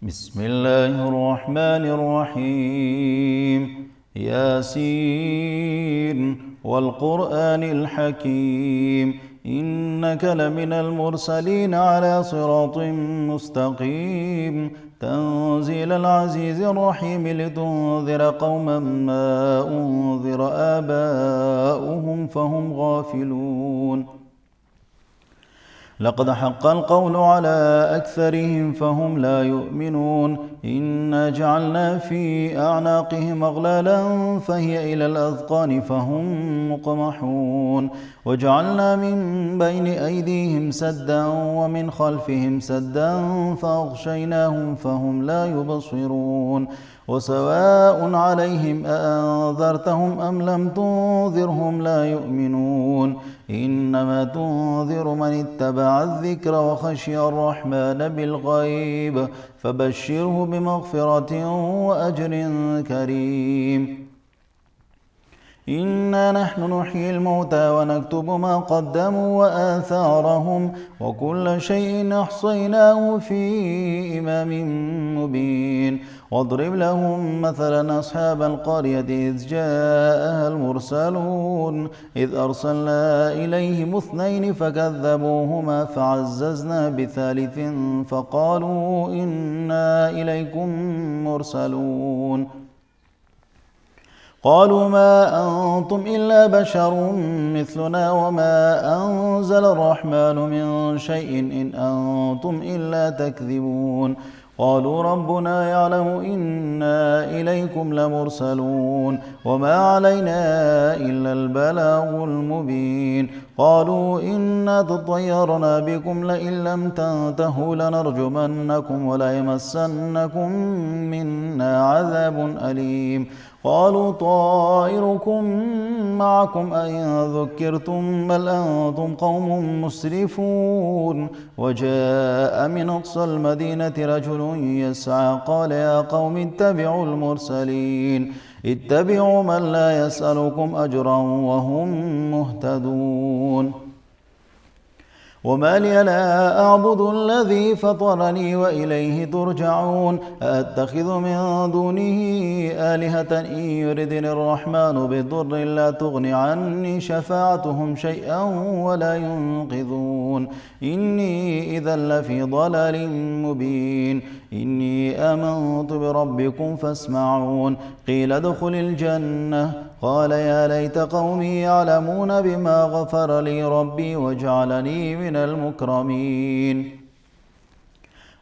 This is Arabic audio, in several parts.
بسم الله الرحمن الرحيم. ياسين والقرآن الحكيم إنك لمن المرسلين على صراط مستقيم تنزيل العزيز الرحيم لتنذر قوما ما أنذر آباؤهم فهم غافلون. لقد حق القول على أكثرهم فهم لا يؤمنون. إنا جعلنا في أعناقهم أغلالا فهي إلى الأذقان فهم مقمحون. وجعلنا من بين أيديهم سدا ومن خلفهم سدا فأغشيناهم فهم لا يبصرون. وسواء عليهم أأنذرتهم أم لم تنذرهم لا يؤمنون. إنما تنذر من اتبع الذكر وخشي الرحمن بالغيب فبشره بمغفرة وأجر كريم. إنا نحن نحيي الموتى ونكتب ما قدموا وآثارهم وكل شيء أحصيناه في إمام مبين. واضرب لهم مثلا أصحاب القرية إذ جاءها المرسلون إذ أرسلنا إليهم 2 فكذبوهما فعززنا بثالث فقالوا إنا إليكم مرسلون. قالوا ما أنتم إلا بشر مثلنا وما أنزل الرحمن من شيء إن أنتم إلا تكذبون. قالوا ربنا يعلم إنا إليكم لمرسلون وما علينا إلا البلاغ المبين. قالوا إنا تطيرنا بكم لئن لم تنتهوا لنرجمنكم وليمسنكم منا عذاب أليم. قالوا طائركم معكم أئن ذكرتم بل أنتم قوم مسرفون. وجاء من أقصى المدينة رجل يسعى قال يا قوم اتبعوا المرسلين اتبعوا من لا يسألكم أجرا وهم مهتدون. وما لي لا أعبد الذي فطرني وإليه ترجعون. أأتخذ من دونه آلهة إن يردني الرحمن بضر لا تغن عني شفاعتهم شيئا ولا ينقذون. إني إذا لفي ضلال مبين. إني آمنت بربكم فاسمعون. قيل ادخل الجنة قال يا ليت قومي يعلمون بما غفر لي ربي وجعلني من المكرمين.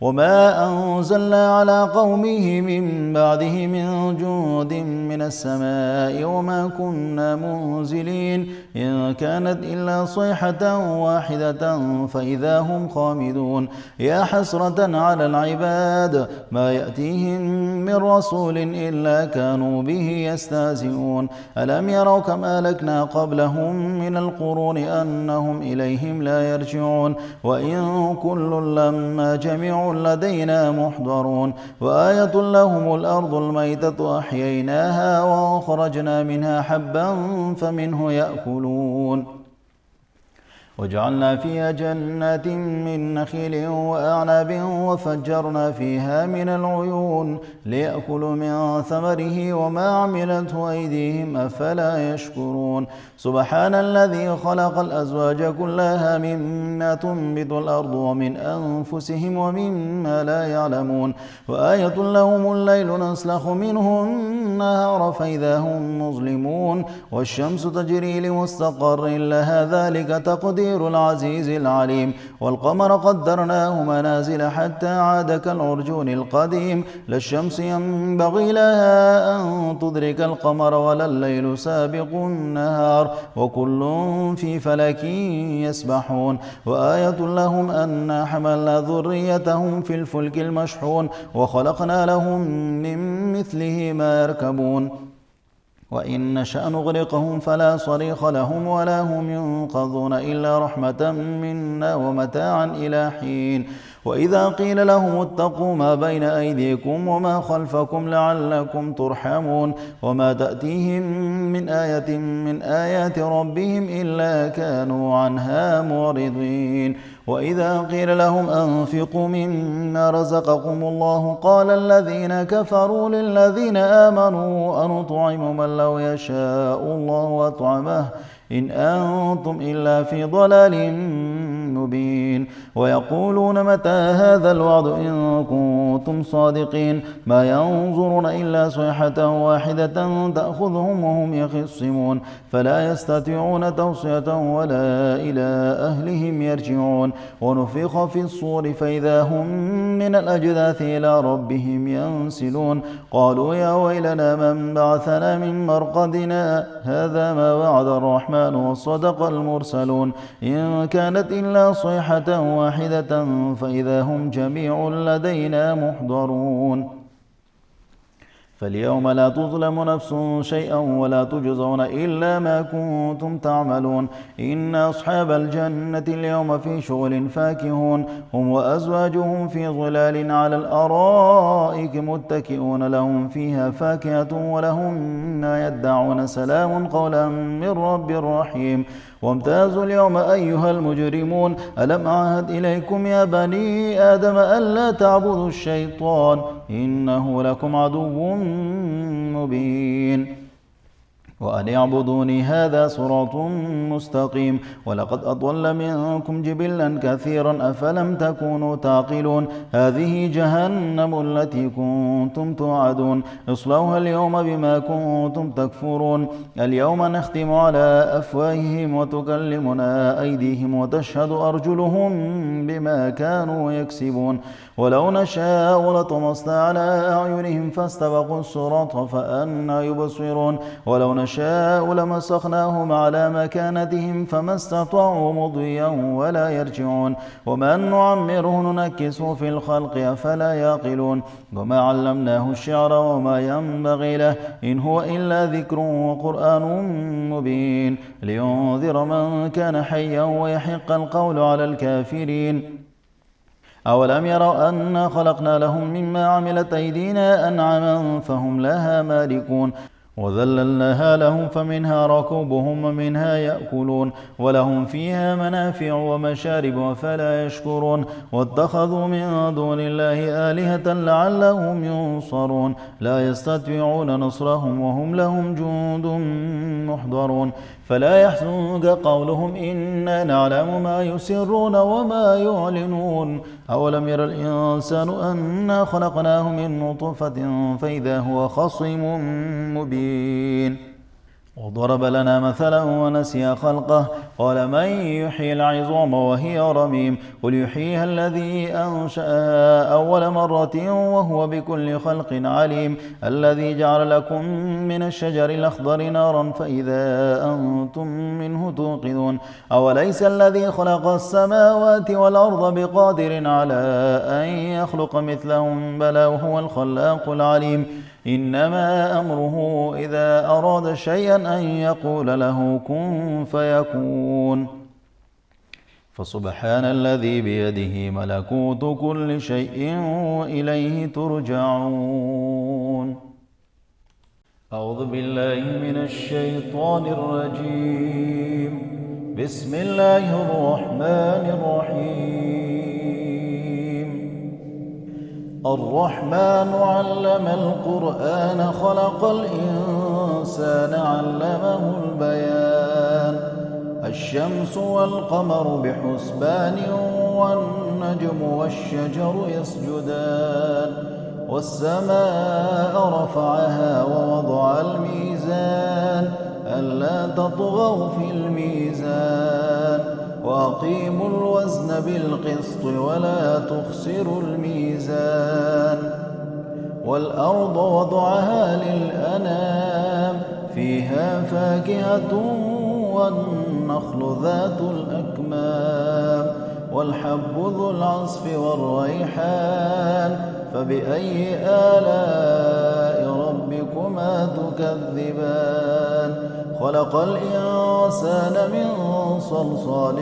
وما أنزلنا على قومه من بعده من جند من السماء وما كنا منزلين إن كانت إلا صيحة واحدة فإذا هم خامدون. يا حسرة على العباد ما يأتيهم من رسول إلا كانوا به يستهزئون. ألم يروا كم أهلكنا قبلهم من القرون أنهم إليهم لا يرجعون. وإن كل لما جميع لدينا محضرون. وآية لهم الأرض الميتة أحييناها وأخرجنا منها حبا فمنه يأكلون. وجعلنا فيها جنات من نخيل وأعناب وفجرنا فيها من العيون ليأكلوا من ثمره وما عملته أيديهم أفلا يشكرون. سبحان الذي خلق الأزواج كلها مما تنبت الأرض ومن أنفسهم ومما لا يعلمون. وآية لهم الليل نسلخ منه النهار فإذا هم مظلمون. والشمس تجري لمستقر لها ذلك تقدير العزيز العليم. والقمر قدرناه منازل حتى عاد كالعرجون القديم. لا الشمس ينبغي لها أن تدرك القمر ولا الليل سابق النهار وكل في فلك يسبحون. وآية لهم أنا حملنا ذريتهم في الفلك المشحون وخلقنا لهم من مثله ما يركبون. وإن نشأ نغرقهم فلا صريخ لهم ولا هم ينقذون إلا رحمة منا ومتاعا إلى حين. وإذا قيل لهم اتقوا ما بين أيديكم وما خلفكم لعلكم ترحمون. وما تأتيهم من آية من آيات ربهم إلا كانوا عنها معرضين. وإذا قيل لهم أنفقوا مما رزقكم الله قال الذين كفروا للذين آمنوا أنطعم من لو يشاء الله أطعمه إن أنتم إلا في ضلال مبين ويقولون متى هذا الوعد إن كنتم صادقين ما ينظرون إلا صيحة واحدة تأخذهم وهم يخصمون فلا يستطيعون توصية ولا إلى أهلهم يرجعون ونفخ في الصور فإذا هم من الأجداث إلى ربهم ينسلون قالوا يا ويلنا من بعثنا من مرقدنا هذا ما وعد الرحمن وصدق المرسلون إن كانت إلا صيحة واحدة فإذا هم جميع لدينا محضرون فاليوم لا تظلم نفس شيئا ولا تجزون إلا ما كنتم تعملون إن أصحاب الجنة اليوم في شغل فاكهون هم وأزواجهم في ظلال على الأرائك متكئون لهم فيها فاكهة ولهم ما يدعون سلام قولا من رب رحيم وامتازوا اليوم أيها المجرمون ألم أعهد إليكم يا بني آدم ألا تعبدوا الشيطان إنه لكم عدو مبين وأن اعبدوني هذا صراط مستقيم ولقد أضل منكم جبلا كثيرا أفلم تكونوا تعقلون هذه جهنم التي كنتم توعدون اصلوها اليوم بما كنتم تكفرون اليوم نختم على أفواههم وتكلمنا أيديهم وتشهد أرجلهم بما كانوا يكسبون ولو نشاء لطمسنا على أعينهم فاستبقوا الصراط فأنى يبصرون ولو نشاء لمسخناهم على مكانتهم فما استطاعوا مضيا ولا يرجعون ومن نعمره ننكسه في الخلق أفلا يعقلون وما علمناه الشعر وما ينبغي له إن هو إلا ذكر وقرآن مبين لينذر من كان حيا ويحق القول على الكافرين أولم يروا أنا خلقنا لهم مما عملت أيدينا أنعاما فهم لها مالكون وذللناها لهم فمنها ركوبهم ومنها يأكلون ولهم فيها منافع ومشارب وفلا يشكرون واتخذوا من دون الله آلهة لعلهم ينصرون لا يستطيعون نصرهم وهم لهم جند محضرون فلا يحزنك قولهم إنا نعلم ما يسرون وما يعلنون أولم ير الإنسان أنا خلقناه من نطفة فإذا هو خصيم مبين وضرب لنا مثلا ونسي خلقه قال من يحيي العظام وهي رميم قل يحييها الذي أنشأها أول مرة وهو بكل خلق عليم الذي جعل لكم من الشجر الأخضر نارا فإذا أنتم منه توقدون أوليس الذي خلق السماوات والأرض بقادر على أن يخلق مثلهم بلى وهو الخلاق العليم إنما أمره إذا أراد شيئا أن يقول له كن فيكون فسبحان الذي بيده ملكوت كل شيء وإليه ترجعون أعوذ بالله من الشيطان الرجيم بسم الله الرحمن الرحيم الرحمن علم القرآن خلق الإنسان علمه البيان الشمس والقمر بحسبان والنجم والشجر يسجدان والسماء رفعها ووضع الميزان ألا تطغوا في الميزان وأقيموا الوزن بالقسط ولا تخسروا الميزان والأرض وضعها للأنام فيها فاكهة والنخل ذات الأكمام والحب ذو العصف والريحان فبأي آلاء ربكما تكذبان خلق الإنسان من صلصال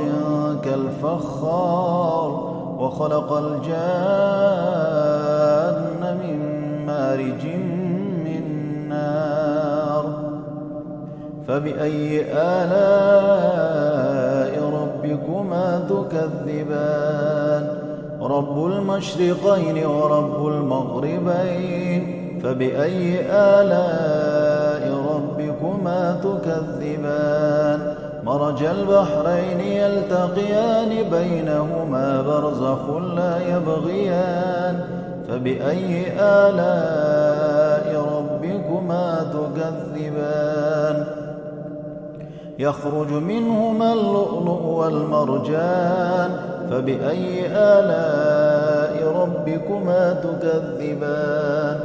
كالفخار وخلق الجان من مارج من نار فبأي آلاء ربكما تكذبان تكذبان رب المشرقين ورب المغربين فبأي آلاء ربكما تكذبان مرج البحرين يلتقيان بينهما برزخ لا يبغيان فبأي آلاء ربكما تكذبان يخرج منهما اللؤلؤ والمرجان فبأي آلاء ربكما تكذبان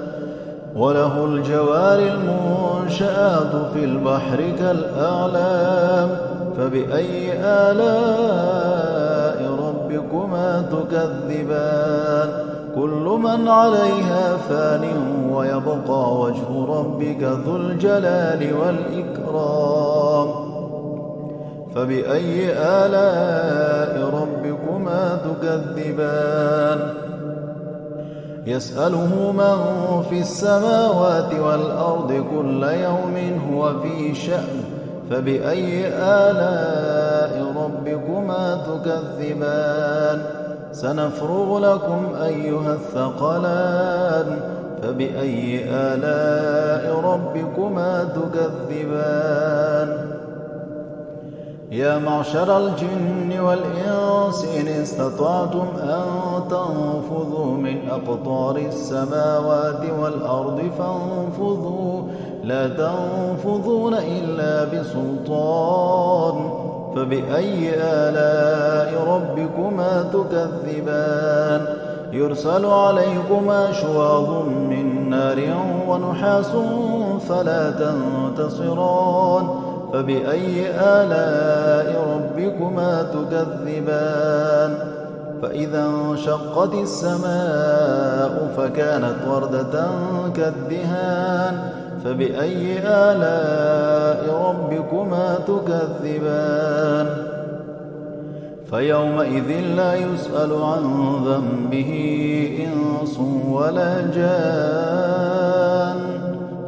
وله الجوار المنشآت في البحر كالأعلام فبأي آلاء ربكما تكذبان كل من عليها فان ويبقى وجه ربك ذو الجلال والإكرام فبأي آلاء ربكما تكذبان يسأله من في السماوات والأرض كل يوم هو في شأن فبأي آلاء ربكما تكذبان سنفرغ لكم أيها الثقلان فبأي آلاء ربكما تكذبان يا معشر الجن والإنس إن استطعتم أن تنفذوا من أقطار السماوات والأرض فانفذوا لا تنفذون إلا بسلطان فبأي آلاء ربكما تكذبان يرسل عليكما شواظ من نار ونحاس فلا تنتصران فبأي آلاء ربكما تكذبان فإذا انشقت السماء فكانت وردة كالدهان فبأي آلاء ربكما تكذبان فيومئذ لا يسأل عن ذنبه إنس ولا جان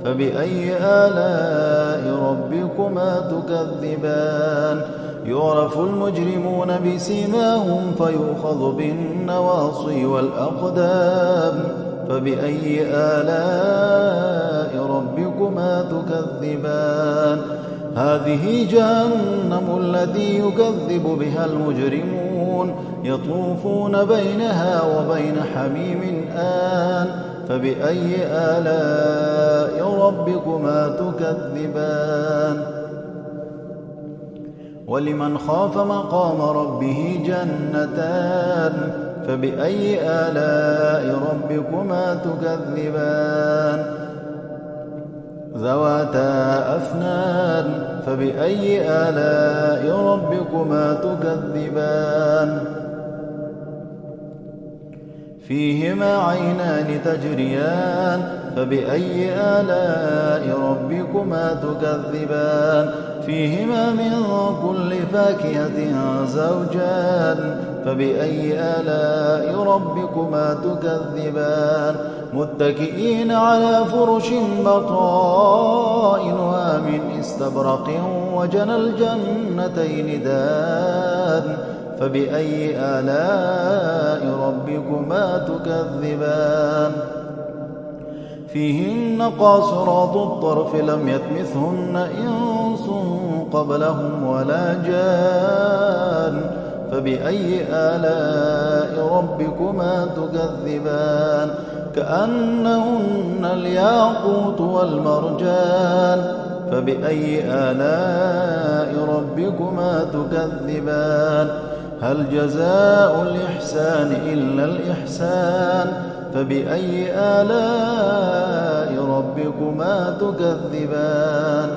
فبأي آلاء ربكما تكذبان يعرف المجرمون بسيماهم فيؤخذ بالنواصي والأقدام فبأي آلاء ربكما تكذبان هذه جهنم التي يكذب بها المجرمون يطوفون بينها وبين حميم آن فبأي آلاء ربكما تكذبان ولمن خاف مقام ربه جنتان فبأي آلاء ربكما تكذبان ذواتا أفنان فبأي آلاء ربكما تكذبان فيهما عينان تجريان فبأي آلاء ربكما تكذبان فيهما من كل فاكهة زوجان فبأي آلاء ربكما تكذبان متكئين على فرش بطائنها من استبرق وجنى الجنتين دان فبأي آلاء ربكما تكذبان فيهن قاصرات الطرف لم يطمثهن إنس قبلهم ولا جان فبأي آلاء ربكما تكذبان كأنهن الياقوت والمرجان فبأي آلاء ربكما تكذبان هل جزاء الإحسان إلا الإحسان فبأي آلاء ربكما تكذبان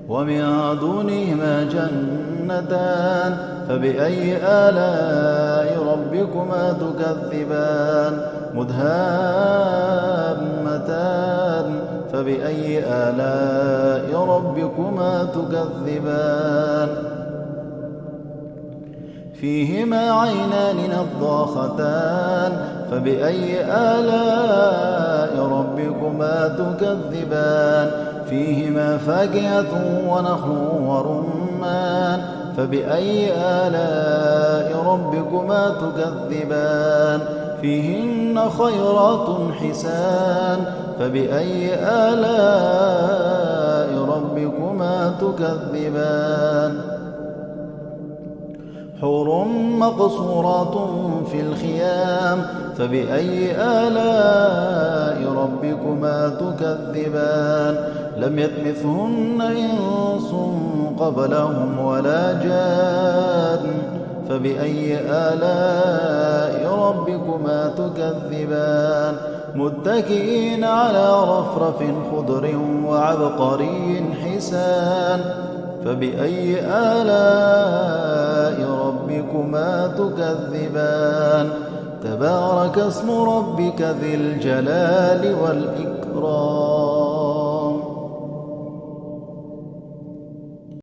ومن دونهما جنتان فبأي آلاء ربكما تكذبان مدهامتان فبأي آلاء ربكما تكذبان فيهما عينان نضاختان فبأي آلاء ربكما تكذبان فيهما فاكهة ونخل ورمان فبأي آلاء ربكما تكذبان فيهن خيرات حسان فبأي آلاء ربكما تكذبان حور مقصورات في الخيام فبأي آلاء ربكما تكذبان لم يطمثهن إنس قبلهم ولا جان فبأي آلاء ربكما تكذبان متكئين على رفرف خضر وعبقري حسان فبأي آلاء ربكما تكذبان تبارك اسم ربك ذي الجلال والإكرام